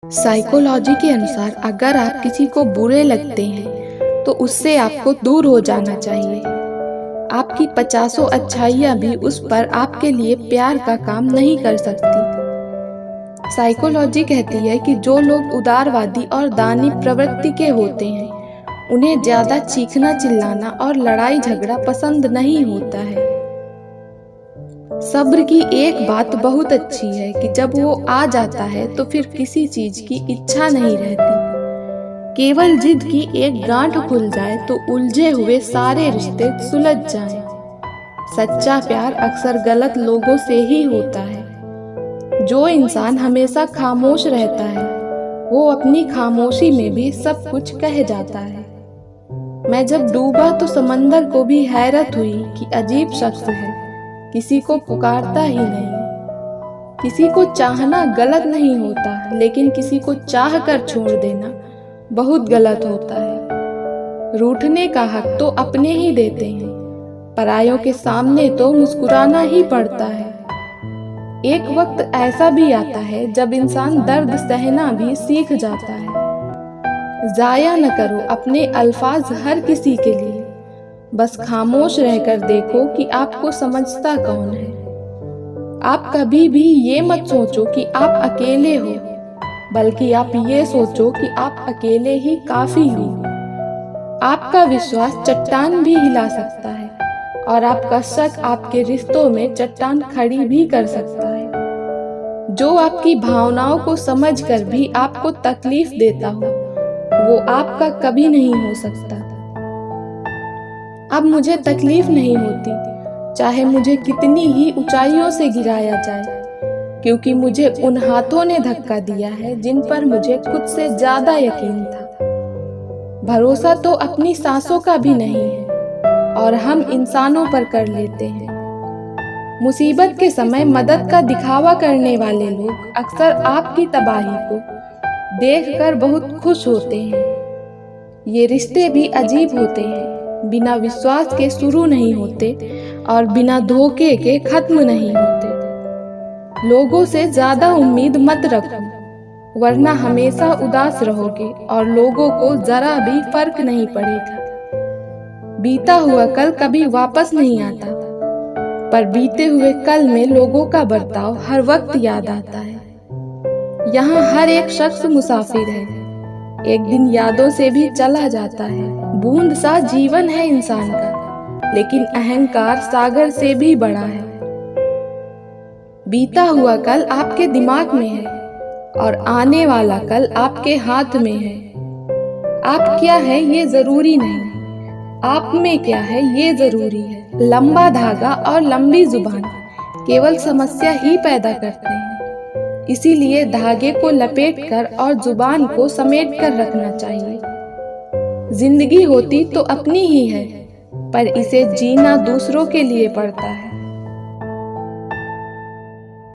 Psychology के अनुसार अगर आप किसी को बुरे लगते हैं तो उससे आपको दूर हो जाना चाहिए। आपकी 50 अच्छाइयाँ भी उस पर आपके लिए प्यार का काम नहीं कर सकती। साइकोलॉजी कहती है कि जो लोग उदारवादी और दानी प्रवृत्ति के होते हैं उन्हें ज़्यादा चीखना चिल्लाना और लड़ाई झगड़ा पसंद नहीं होता है। सब्र की एक बात बहुत अच्छी है कि जब वो आ जाता है तो फिर किसी चीज की इच्छा नहीं रहती। केवल जिद की एक गांठ खुल जाए तो उलझे हुए सारे रिश्ते सुलझ जाएं। सच्चा प्यार अक्सर गलत लोगों से ही होता है। जो इंसान हमेशा खामोश रहता है वो अपनी खामोशी में भी सब कुछ कह जाता है। मैं जब डूबा तो समंदर को भी हैरत हुई कि अजीब शख्स है, किसी को पुकारता ही नहीं। किसी को चाहना गलत नहीं होता, लेकिन किसी को चाह कर छोड़ देना बहुत गलत होता है। रूठने का हक तो अपने ही देते हैं, परायों के सामने तो मुस्कुराना ही पड़ता है। एक वक्त ऐसा भी आता है जब इंसान दर्द सहना भी सीख जाता है। जाया न करो अपने अल्फाज हर किसी के लिए, बस खामोश रहकर देखो कि आपको समझता कौन है। आप कभी भी ये मत सोचो कि आप अकेले हो, बल्कि आप ये सोचो कि आप अकेले ही काफी हो। आपका विश्वास चट्टान भी हिला सकता है और आपका शक आपके रिश्तों में चट्टान खड़ी भी कर सकता है। जो आपकी भावनाओं को समझकर भी आपको तकलीफ देता हो वो आपका कभी नहीं हो सकता। अब मुझे तकलीफ नहीं होती, चाहे मुझे कितनी ही ऊंचाइयों से गिराया जाए, क्योंकि मुझे उन हाथों ने धक्का दिया है जिन पर मुझे खुद से ज्यादा यकीन था। भरोसा तो अपनी सांसों का भी नहीं है और हम इंसानों पर कर लेते हैं। मुसीबत के समय मदद का दिखावा करने वाले लोग अक्सर आपकी तबाही को देखकर बहुत खुश होते हैं। ये रिश्ते भी अजीब होते हैं, बिना विश्वास के शुरू नहीं होते और बिना धोखे के खत्म नहीं होते। लोगों से ज्यादा उम्मीद मत रखो, वरना हमेशा उदास रहोगे और लोगों को जरा भी फर्क नहीं पड़ेगा। बीता हुआ कल कभी वापस नहीं आता, पर बीते हुए कल में लोगों का बर्ताव हर वक्त याद आता है। यहाँ हर एक शख्स मुसाफिर है, एक दिन यादों से भी चला जाता है। बूंद सा जीवन है इंसान का, लेकिन अहंकार सागर से भी बड़ा है। बीता हुआ कल आपके दिमाग में है और आने वाला कल आपके हाथ में है। आप क्या है ये जरूरी नहीं, आप में क्या है ये जरूरी है। लंबा धागा और लंबी जुबान केवल समस्या ही पैदा करते हैं, इसीलिए धागे को लपेटकर और जुबान को समेट कर रखना चाहिए। जिंदगी होती तो अपनी ही है, पर इसे जीना दूसरों के लिए पड़ता है।